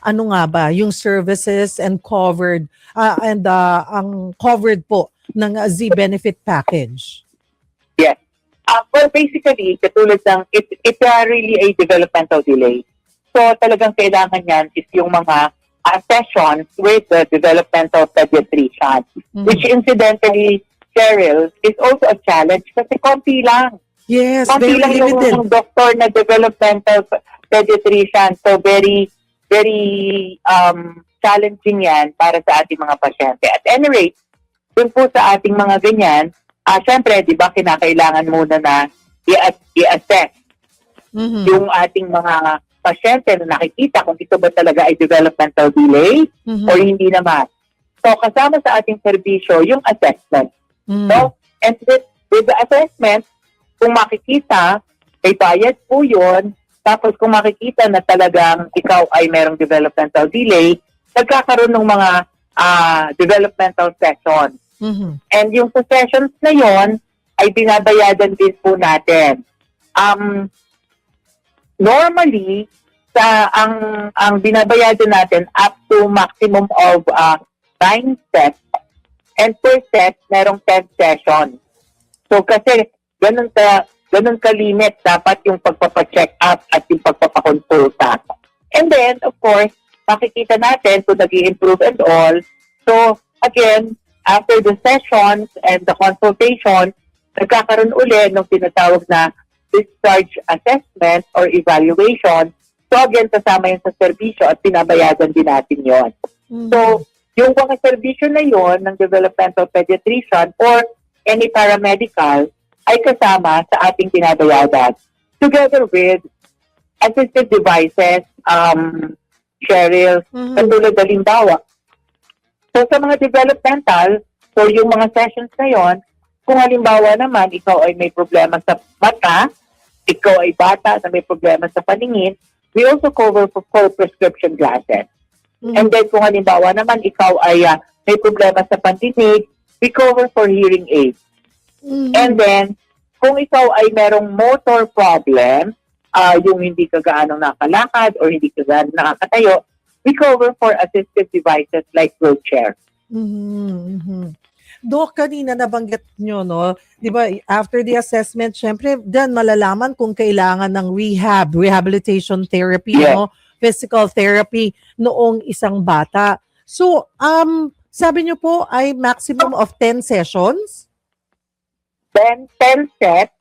ano nga ba yung services and covered ang covered po ng Z benefit package? Yes. Well, basically, katulad ng, it's really a developmental delay. So, talagang kailangan yan is yung mga sessions with the developmental pediatrician, which incidentally, Cheryl, is also a challenge kasi konti lang. Yes, Konti very lang limited. yung doctor na developmental pediatrician. So, very, very challenging yan para sa ating mga pasyente. At any rate, dun po sa ating mga ganyan, syempre, di ba, kinakailangan muna na i-assess yung ating mga pasyente na nakikita kung ito ba talaga ay developmental delay or hindi naman. So, kasama sa ating serbisyo, yung assessment. So, and with the assessment, kung makikita, may bayad po yun. Tapos kung makikita na talagang ikaw ay merong developmental delay, nagkakaroon ng mga developmental sessions. And yung sessions na yon ay binabayadan din po natin. Normally, ang binabayadan natin up to maximum of 9 sets. And per set, merong 10 sessions. So kasi ganun ka-limit dapat yung pagpapacheck up at yung pagpapakonsulta. And then, of course, makikita natin kung nag-i-improve and all. So, again, after the sessions and the consultation, nagkakaroon uli ng tinatawag na discharge assessment or evaluation. So, again, kasama yun sa serbisyo at pinabayadan din natin yon. So, yung mga serbisyo na yon ng developmental pediatrician or any paramedical ay kasama sa ating pinabayadan. Together with assistive devices, Cheryl, katulad halimbawa. So sa mga developmental, so yung mga sessions na yon, kung halimbawa naman ikaw ay may problema sa mata, ikaw ay bata na may problema sa paningin, we also cover for prescription glasses. And then kung halimbawa naman ikaw ay may problema sa pandinig, we cover for hearing aids. And then, kung ikaw ay merong motor problem, yung hindi ka gaano nakalakad or hindi ka gaano nakakatayo, we cover for assistive devices like wheelchair. Dok, kanina nabanggit nyo, no? Di ba, after the assessment, syempre, dan malalaman kung kailangan ng rehabilitation therapy, no? Physical therapy noong isang bata. So, sabi nyo po ay maximum of 10 sessions? 10 sets.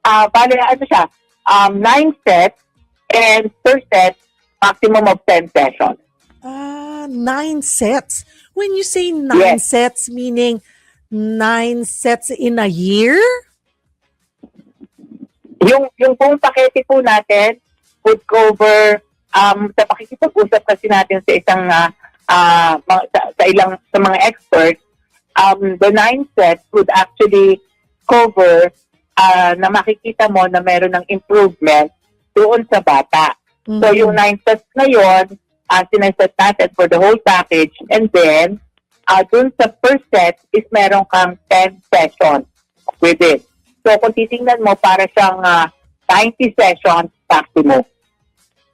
Bale, ano siya? 9 sets and per set, maximum of 10 sessions. 9 sets. When you say 9 sets, meaning 9 sets in a year? Yung buong pakete po natin would cover sa pakikipag-usap kasi natin sa isang sa mga experts, the 9 sets would actually cover na makikita mo na meron ng improvement doon sa bata. So yung 9 sets na yun, sinaset natin for the whole package, and then doon sa per set is meron kang 10 sessions with it. So kung titingnan mo, para siyang 90 sessions maximum.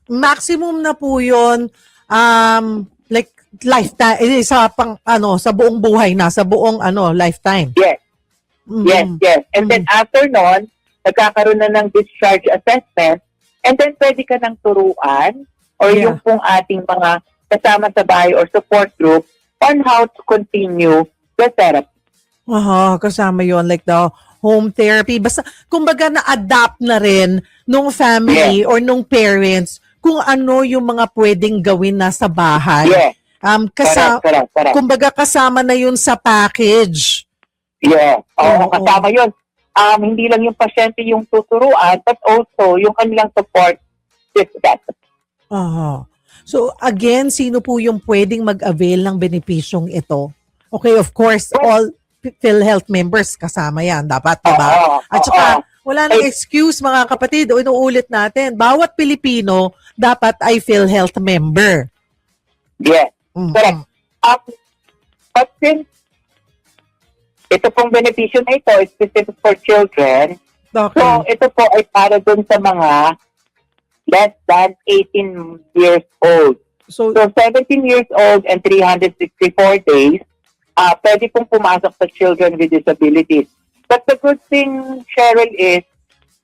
Maximum na po yun, like lifetime, sa buong buhay na, sa buong lifetime. Yes. Yes. And then after nun, nagkakaroon na ng discharge assessment, and then pwede ka ng turuan or yung pong ating mga kasama sa bahay or support group on how to continue the therapy. Kasama yon, like the home therapy. Basta, kumbaga na-adapt na rin nung family or nung parents kung ano yung mga pwedeng gawin na sa bahay. Correct. Kumbaga kasama na yun sa package. Kasama yun. Hindi lang yung pasyente yung tuturuan, but also yung kanilang support system. So again, sino po yung pwedeng mag-avail ng benepisyong ito? Okay, of course, all PhilHealth members kasama yan. Dapat, diba? At saka, wala nang excuse mga kapatid. Inuulit natin, bawat Pilipino dapat ay PhilHealth member. Yes, correct. But since ito pong benepisyo na ito is specific for children, so ito po ay para dun sa mga less than 18 years old. So, So 17 years old and 364 days, pwede pong pumasok sa children with disabilities. But the good thing, Cheryl, is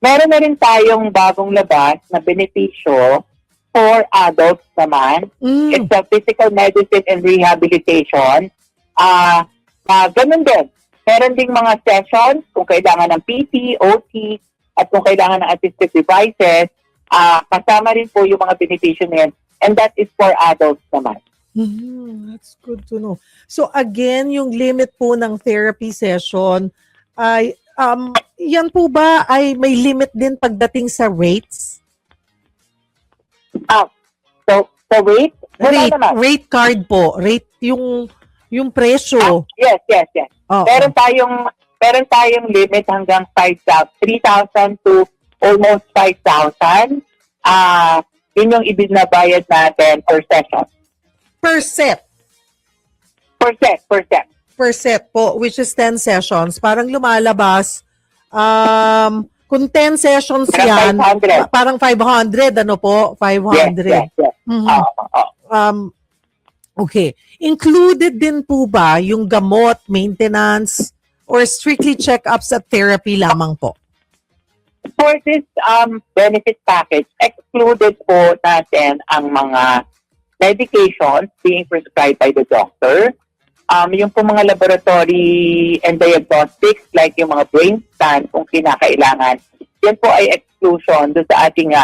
meron na rin tayong bagong labas na benepisyo for adults naman. It's a physical medicine and rehabilitation. Ganun din. Meron ding mga sessions kung kailangan ng PT, OT, at kung kailangan ng assistive devices. Kasama rin po yung mga benepisyo na yan. And that is for adults naman. That's good to know. So again, yung limit po ng therapy session ay yan po ba ay may limit din pagdating sa rates? So rate? Wala naman. Rate card po. Rate yung presyo. Yes. Oo. Meron tayong limit hanggang 3,000 to almost 5,000. Yun yung ibinabayad natin per session. Per set. Per set po, which is 10 sessions. Parang lumalabas, kung 10 sessions yan, Parang 500. parang 500, ano po? 500. Yes. Mhm. Okay. Included din po ba yung gamot, maintenance, or strictly check-ups at therapy lamang po? For this benefit package, excluded po natin ang mga medications being prescribed by the doctor. Yung po mga laboratory and diagnostics like yung mga brain scan kung kinakailangan, yan po ay exclusion doon sa ating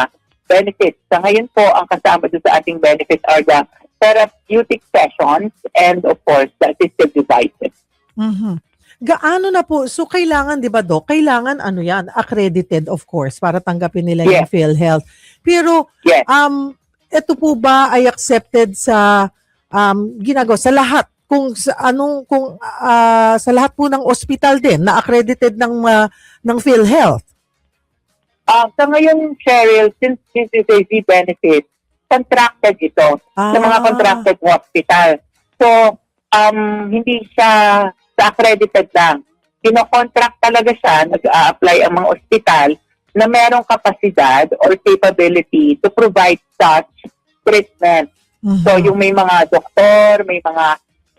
benefits. Sa ngayon po, ang kasama doon sa ating benefits are the therapeutic sessions and of course, the assistive devices. Mhm. Gaano na po? So, kailangan, di ba, Doc? Kailangan, accredited, of course, para tanggapin nila yung PhilHealth. Pero, Yes. ito po ba ay accepted sa, ginagawa, sa lahat? Sa lahat po ng ospital din, na accredited ng PhilHealth? Sa ngayon, Cheryl, since this is a Z-benefit, contracted ito sa mga contracted hospital. So, hindi siya sa accredited lang. Kino-contract talaga siya, nag-a-apply ang mga ospital na merong kapasidad or capability to provide such treatment. Mhm. So, yung may mga doktor,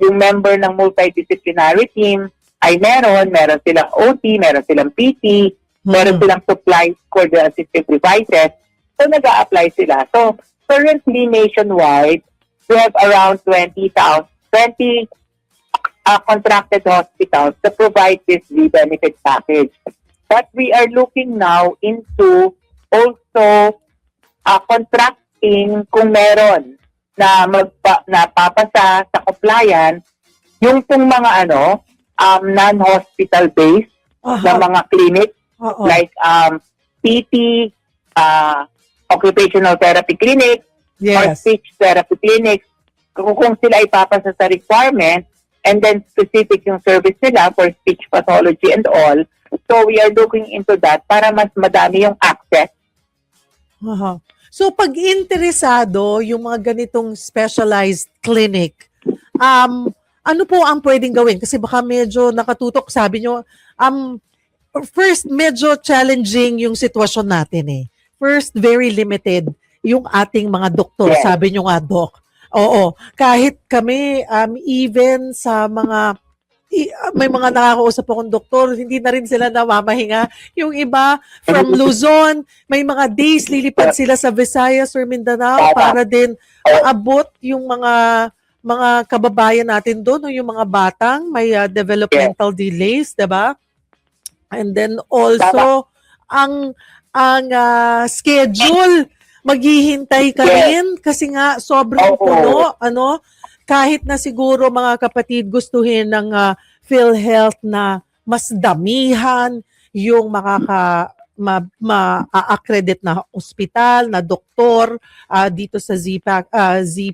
yung member ng multidisciplinary team ay meron silang OT, meron silang PT, meron silang supplies for the assistive devices. So, nag-a-apply sila. So, currently nationwide, we have around 20 contracted hospitals to provide this benefit package. But we are looking now into also contracting kung meron na napapasa sa compliance yung pong mga non-hospital based na mga clinic like PT, occupational therapy clinic, or Yes. speech therapy clinics, kung sila ipapasa sa requirement, and then specific yung service nila for speech pathology and all. So we are looking into that para mas madami yung access. Aha. So, pag interesado yung mga ganitong specialized clinic, ano po ang pwedeng gawin? Kasi baka medyo nakatutok, sabi nyo, first, medyo challenging yung sitwasyon natin eh. First, very limited yung ating mga doktor, Yes. sabi nyo nga, Doc. Oo, kahit kami, even sa may mga nakakausap akong doktor, hindi na rin sila namamahinga. Yung iba, from Luzon, may mga days lilipad sila sa Visayas or Mindanao para din maabot yung mga kababayan natin doon, o yung mga batang may developmental delays, diba? And then also, ang schedule, maghihintay ka rin kasi nga sobrang puno, kahit na siguro mga kapatid gustuhin ng PhilHealth na mas damihan yung ma-accredit na ospital, na doktor dito sa Z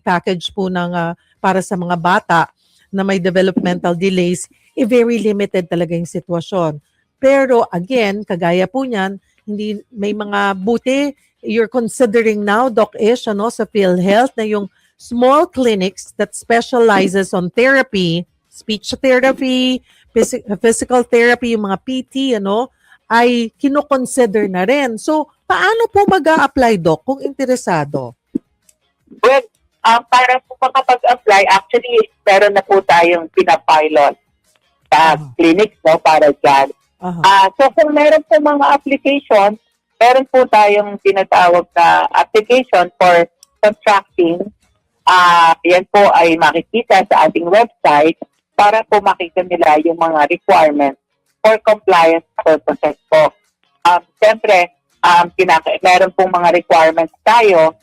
package po ng para sa mga bata na may developmental delays, very limited talaga yung sitwasyon. Pero again, kagaya po niyan, hindi may mga buti you're considering now, Doc Ish, sa PhilHealth na yung small clinics that specializes on therapy, speech therapy, physical therapy, yung mga PT, ay kino-consider na rin. So, paano po mag-a-apply, Doc, kung interesado? Well, Para po makapag-apply, actually, meron na po tayong pinapilot sa clinics, no, para dyan. So kung meron po mga application, meron po tayong tinatawag na application for contracting. Yan po ay makikita sa ating website para po makita nila yung mga requirements for compliance purposes po. Siyempre, meron pong mga requirements tayo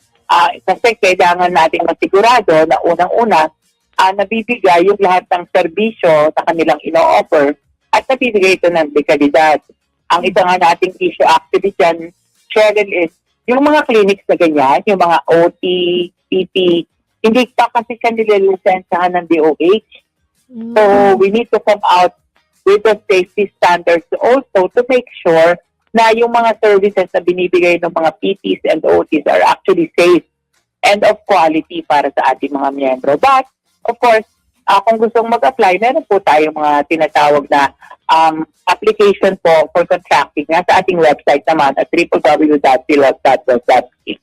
kasi kailangan natin masigurado na unang-una nabibigay yung lahat ng serbisyo sa kanilang ino-offer at nabibigay ito ng dekalidad. Ang isa nga nating issue actually dyan, Cheryl, is yung mga clinics na ganyan, yung mga OT, PT, hindi pa kasi siya nililisensahan ng DOH. So we need to come out with the safety standards also to make sure na yung mga services na binibigay ng mga PTs and OTs are actually safe and of quality para sa ating mga miyembro. But, of course, kung gustong mag-apply, meron po tayong mga tinatawag na application po for contracting na sa ating website naman at www.pilot.gov.ph.